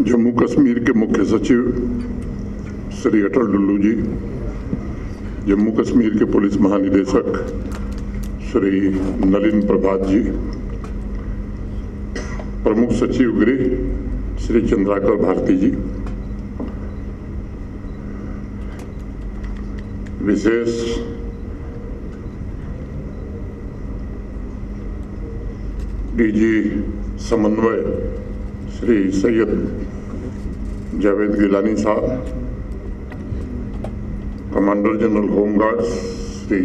जम्मू कश्मीर के मुख्य सचिव श्री अटल डुल्लू जी, जम्मू कश्मीर के पुलिस महानिदेशक श्री नलिन प्रभात जी, प्रमुख सचिव गृह श्री चंद्राकर भारती जी, विशेष डीजी समन्वय श्री सैयद जावेद गिलानी साहब, commander general home guard Shri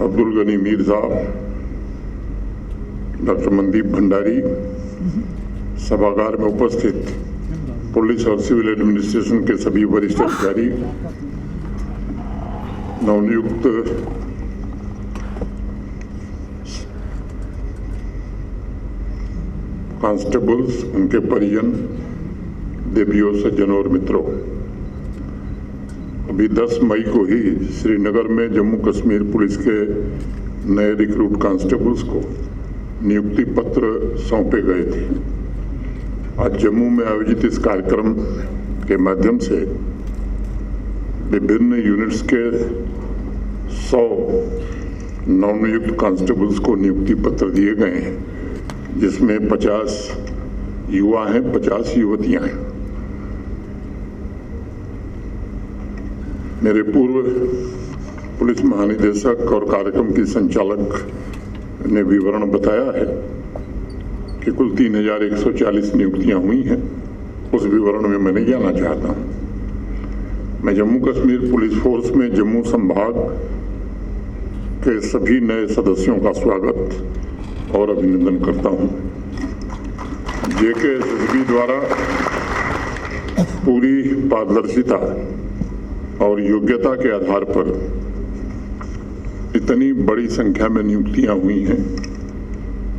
Abdul Ghani Mir साहब, डॉक्टर मनदीप भंडारी, सभागार में उपस्थित पुलिस और सिविल एडमिनिस्ट्रेशन के सभी वरिष्ठ अधिकारी, नवनियुक्त कांस्टेबल्स, उनके परिजन, देवियों, सज्जनों और मित्रों, अभी 10 मई को ही श्रीनगर में जम्मू कश्मीर पुलिस के नए रिक्रूट कांस्टेबल्स को नियुक्ति पत्र सौंपे गए थे। आज जम्मू में आयोजित इस कार्यक्रम के माध्यम से विभिन्न यूनिट्स के 100 नवनियुक्त कांस्टेबल्स को नियुक्ति पत्र दिए गए हैं, जिसमें 50 युवा हैं, 50 युवतियां हैं। मेरे पूर्व पुलिस महानिदेशक और कार्यक्रम की संचालक ने विवरण बताया है कि कुल 3140 नियुक्तियां हुई हैं। उस विवरण में मैं नहीं जाना चाहता हूं। मैं जम्मू कश्मीर पुलिस फोर्स में जम्मू संभाग के सभी नए सदस्यों का स्वागत और अभिनंदन करता हूं। JKSSB द्वारा पूरी पारदर्शिता और योग्यता के आधार पर इतनी बड़ी संख्या में नियुक्तियां हुई हैं।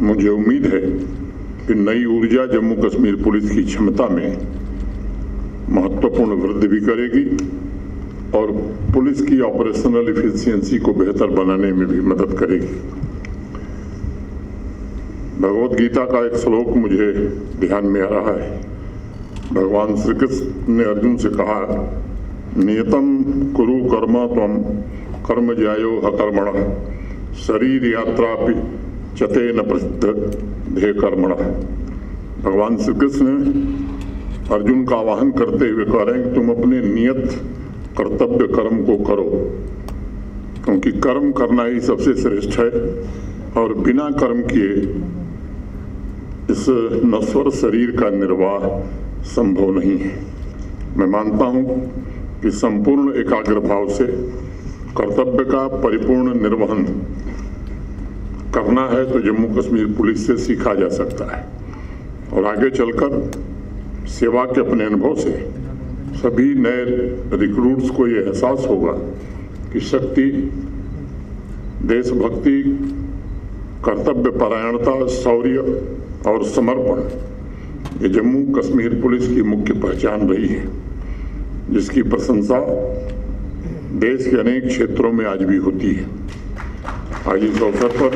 मुझे उम्मीद है कि नई ऊर्जा जम्मू कश्मीर पुलिस की क्षमता में महत्वपूर्ण वृद्धि भी करेगी और पुलिस की ऑपरेशनल एफिशिएंसी को बेहतर बनाने में भी मदद करेगी। भगवत गीता का एक श्लोक मुझे ध्यान में आ रहा है। भगवान श्री कृष्ण ने अर्जुन से कहा, नियतम कुरु कर्म त्वम कर्म ज्यायो हकर्मणः शरीर यात्रा चते न प्रसिद्ध धे कर्मणः। भगवान श्री कृष्ण अर्जुन का आह्वान करते हुए कह रहे हैं कि तुम अपने नियत कर्तव्य कर्म को करो, क्योंकि कर्म करना ही सबसे श्रेष्ठ है और बिना कर्म किए इस नश्वर शरीर का निर्वाह संभव नहीं है। मैं मानता हूं कि संपूर्ण एकाग्र भाव से कर्तव्य का परिपूर्ण निर्वहन करना है तो जम्मू कश्मीर पुलिस से सीखा जा सकता है और आगे चलकर सेवा के अपने अनुभव से सभी नए रिक्रूट्स को ये एहसास होगा कि शक्ति, देशभक्ति, कर्तव्य परायणता, शौर्य और समर्पण ये जम्मू कश्मीर पुलिस की मुख्य पहचान रही है, जिसकी प्रशंसा देश के अनेक क्षेत्रों में आज भी होती है। आज इस अवसर पर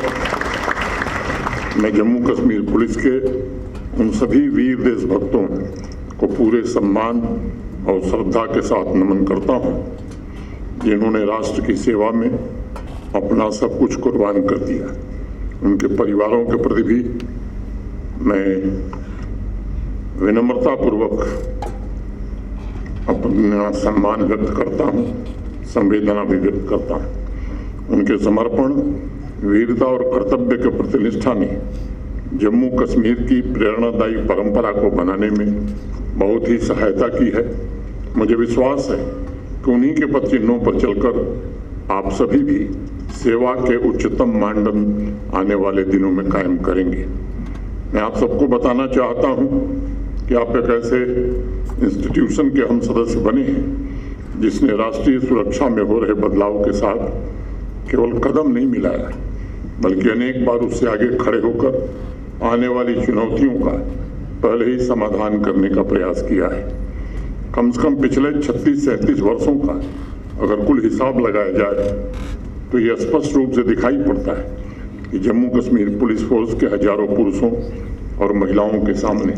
मैं जम्मू कश्मीर पुलिस के उन सभी वीर देशभक्तों को पूरे सम्मान और श्रद्धा के साथ नमन करता हूं, जिन्होंने राष्ट्र की सेवा में अपना सब कुछ कुर्बान कर दिया। उनके परिवारों के प्रति भी मैं विनम्रतापूर्वक अपना सम्मान व्यक्त करता हूं, संवेदना भी व्यक्त करता हूं। उनके समर्पण, वीरता और कर्तव्य के प्रति निष्ठा ने जम्मू कश्मीर की प्रेरणादायी परंपरा को बनाने में बहुत ही सहायता की है। मुझे विश्वास है कि उन्हीं के पथ चिन्हों पर चलकर आप सभी भी सेवा के उच्चतम मानदंड आने वाले दिनों में कायम करेंगे। मैं आप सबको बताना चाहता हूं कि आप एक ऐसे इंस्टीट्यूशन के हम सदस्य बने हैं जिसने राष्ट्रीय सुरक्षा में हो रहे बदलाव के साथ केवल कदम नहीं मिलाया, बल्कि अनेक बार उससे आगे खड़े होकर आने वाली चुनौतियों का पहले ही समाधान करने का प्रयास किया है। कम से कम पिछले 36-37 वर्षों का अगर कुल हिसाब लगाया जाए तो यह स्पष्ट रूप से दिखाई पड़ता है कि जम्मू कश्मीर पुलिस फोर्स के हजारों पुरुषों और महिलाओं के सामने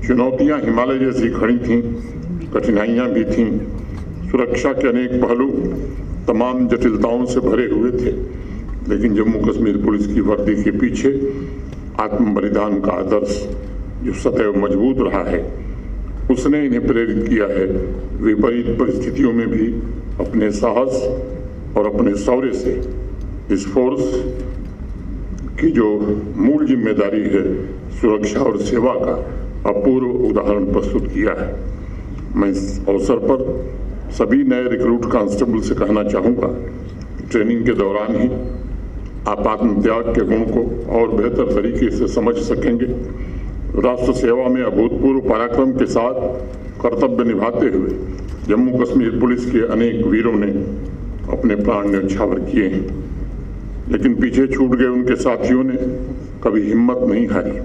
चुनौतियां हिमालय जैसी खड़ी थीं, कठिनाइयां भी थीं, सुरक्षा के अनेक पहलू तमाम जटिलताओं से भरे हुए थे, लेकिन जम्मू कश्मीर पुलिस की वर्दी के पीछे आत्म बलिदान का आदर्श जो सदैव मजबूत रहा है, उसने इन्हें प्रेरित किया है विपरीत परिस्थितियों में भी अपने साहस और अपने शौर्य से इस फोर्स की जो मूल जिम्मेदारी है सुरक्षा और सेवा का अपूर्व उदाहरण प्रस्तुत किया है। मैं इस अवसर पर सभी नए रिक्रूट कांस्टेबल से कहना चाहूँगा, ट्रेनिंग के दौरान ही आप आत्मत्याग के गुण को और बेहतर तरीके से समझ सकेंगे। राष्ट्र सेवा में अभूतपूर्व पराक्रम के साथ कर्तव्य निभाते हुए जम्मू कश्मीर पुलिस के अनेक वीरों ने अपने प्राण न्यौछावर किए हैं, लेकिन पीछे छूट गए उनके साथियों ने कभी हिम्मत नहीं हारी।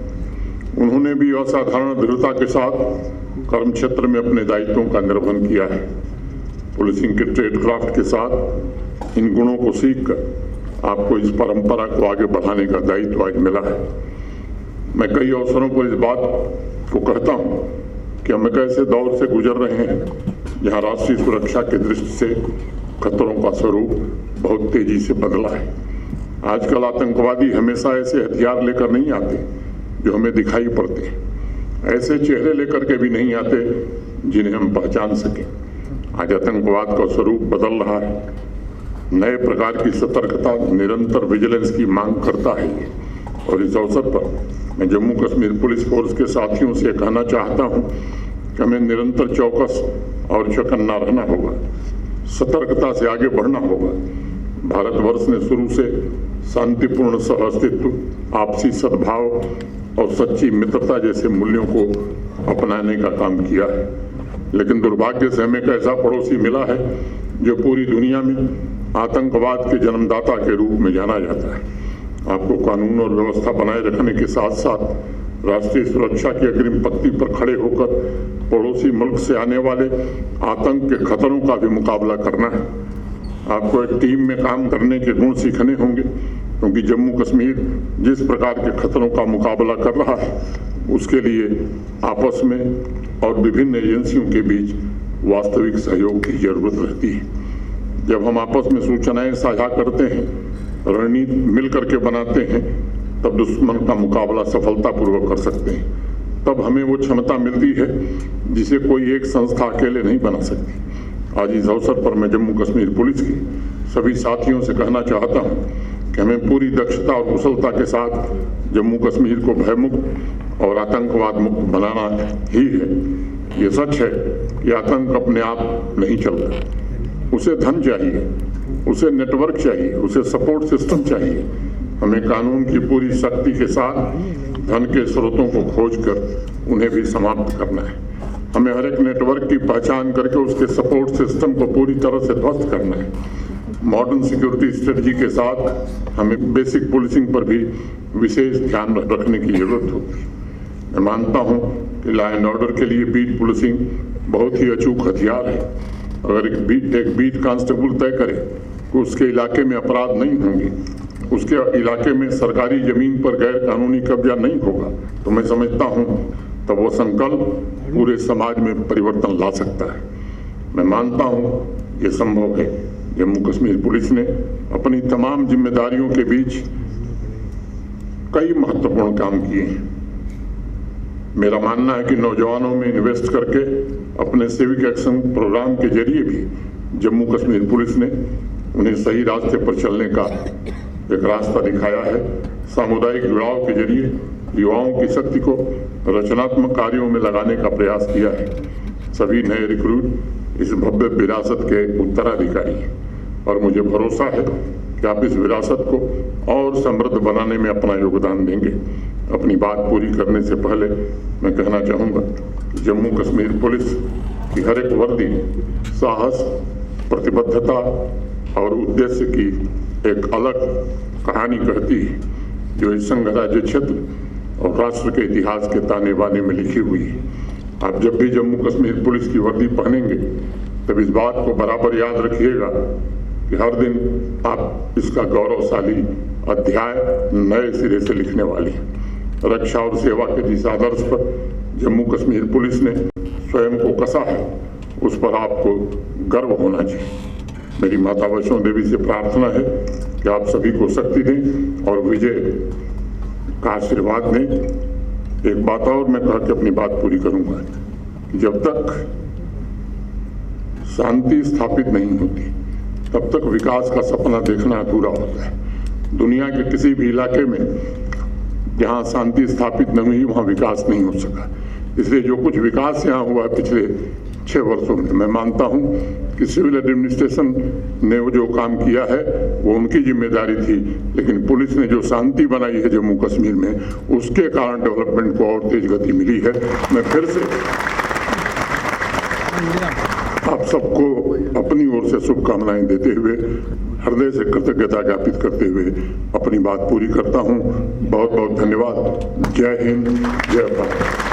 उन्होंने भी असाधारण दृढ़ता के साथ कर्म क्षेत्र में अपने दायित्वों का निर्वहन किया है। पुलिसिंग के ट्रेड क्राफ्ट के साथ इन गुणों को सीखकर आपको इस परंपरा को आगे बढ़ाने का दायित्व आज मिला है। मैं कई अवसरों पर इस बात को कहता हूँ कि हम एक ऐसे दौर से गुजर रहे हैं जहाँ राष्ट्रीय सुरक्षा की दृष्टि से खतरों का स्वरूप बहुत तेजी से बदला है। आजकल आतंकवादी हमेशा ऐसे हथियार लेकर नहीं आते जो हमें दिखाई पड़ते हैं, ऐसे चेहरे लेकर के भी नहीं आते जिन्हें हम पहचान सकें। आज आतंकवाद का स्वरूप बदल रहा है, नए प्रकार की सतर्कता, निरंतर विजिलेंस की मांग करता है ये। और इस अवसर पर मैं जम्मू कश्मीर पुलिस फोर्स के साथियों से कहना चाहता हूं कि हमें निरंतर चौकस और चौकन्ना रहना होगा, सतर्कता से आगे बढ़ना होगा। भारतवर्ष ने शुरू से शांतिपूर्ण सहअस्तित्व, आपसी सद्भाव और सच्ची मित्रता जैसे मूल्यों को अपनाने का काम किया है, लेकिन दुर्भाग्य से हमें एक ऐसा पड़ोसी मिला है जो पूरी दुनिया में आतंकवाद के जन्मदाता के रूप में जाना जाता है। आपको कानून और व्यवस्था बनाए रखने के साथ साथ राष्ट्रीय सुरक्षा की अग्रिम पंक्ति पर खड़े होकर पड़ोसी मुल्क से आने वाले आतंक के खतरों का भी मुकाबला करना है। आपको एक टीम में काम करने के गुण सीखने होंगे, क्योंकि जम्मू कश्मीर जिस प्रकार के खतरों का मुकाबला कर रहा है उसके लिए आपस में और विभिन्न एजेंसियों के बीच वास्तविक सहयोग की जरूरत रहती है। जब हम आपस में सूचनाएं साझा करते हैं, रणनीति मिलकर के बनाते हैं, तब दुश्मन का मुकाबला सफलतापूर्वक कर सकते हैं। तब हमें वो क्षमता मिलती है जिसे कोई एक संस्था अकेले नहीं बना सकती। आज इस अवसर पर मैं जम्मू कश्मीर पुलिस के सभी साथियों से कहना चाहता हूं कि हमें पूरी दक्षता और कुशलता के साथ जम्मू कश्मीर को भयमुक्त और आतंकवाद मुक्त बनाना ही है। ये सच है कि आतंक अपने आप नहीं चलता, उसे धन चाहिए, उसे नेटवर्क चाहिए, उसे सपोर्ट सिस्टम चाहिए। हमें कानून की पूरी शक्ति के साथ धन के स्रोतों को खोजकर उन्हें भी समाप्त करना है। हमें हर एक नेटवर्क की पहचान करके उसके सपोर्ट सिस्टम को पूरी तरह से ध्वस्त करना है। मॉडर्न सिक्योरिटी स्ट्रेटजी के साथ हमें बेसिक पुलिसिंग पर भी विशेष ध्यान रखने की जरूरत होगी। मैं मानता हूं कि लॉ एंड ऑर्डर के लिए बीट पुलिसिंग बहुत ही अचूक हथियार है। अगर एक बीट कांस्टेबल तय करे कि उसके इलाके में अपराध नहीं होंगे, उसके इलाके में सरकारी जमीन पर गैर कानूनी कब्जा नहीं होगा, तो मैं समझता हूं तब वो संकल्प पूरे समाज में परिवर्तन ला सकता है। मैं मानता हूं ये संभव है। जम्मू कश्मीर पुलिस ने अपनी तमाम जिम्मेदारियों के बीच कई महत्वपूर्ण काम किए हैं। मेरा मानना है कि नौजवानों में इन्वेस्ट करके अपने सिविक एक्शन प्रोग्राम के जरिए भी जम्मू कश्मीर पुलिस ने उन्हें सही रास्ते पर चलने का एक रास्ता दिखाया है। सामुदायिक जुड़ाव के जरिए युवाओं की शक्ति को रचनात्मक कार्यों में लगाने का प्रयास किया है। सभी नए रिक्रूट इस भव्य विरासत के उत्तराधिकारी हैं और मुझे भरोसा है कि आप इस विरासत को और समृद्ध बनाने में अपना योगदान देंगे। अपनी बात पूरी करने से पहले मैं कहना चाहूँगा कि जम्मू कश्मीर पुलिस की हर एक वर्दी साहस, प्रतिबद्धता और उद्देश्य की एक अलग कहानी कहती है, जो इस संघ राज्य क्षेत्र और राष्ट्र के इतिहास के ताने बाने में लिखी हुई है। आप जब भी जम्मू कश्मीर पुलिस की वर्दी पहनेंगे तब इस बात को बराबर याद रखिएगा कि हर दिन आप इसका गौरवशाली अध्याय नए सिरे से लिखने वाली हैं। रक्षा और सेवा के जिस आदर्श पर जम्मू कश्मीर पुलिस ने स्वयं को कसा है, उस पर आपको गर्व होना चाहिए। मेरी माता वैष्णो देवी से प्रार्थना है कि आप सभी को शक्ति दें और विजय का आशीर्वाद दें। एक बात और मैं कह के अपनी बात पूरी करूंगा, जब तक शांति स्थापित नहीं होती तब तक विकास का सपना देखना अधूरा होता है। दुनिया के किसी भी इलाके में जहां शांति स्थापित नहीं हुई वहां विकास नहीं हो सका। इसलिए जो कुछ विकास यहाँ हुआ पिछले 6 वर्षों में, मैं मानता हूं कि सिविल एडमिनिस्ट्रेशन ने वो जो काम किया है वो उनकी जिम्मेदारी थी, लेकिन पुलिस ने जो शांति बनाई है जम्मू कश्मीर में, उसके कारण डेवलपमेंट को और तेज गति मिली है। मैं फिर से आप सबको अपनी ओर से शुभकामनाएं देते हुए, हृदय से कृतज्ञता ज्ञापित करते हुए अपनी बात पूरी करता हूं। बहुत बहुत धन्यवाद। जय हिंद, जय भारत।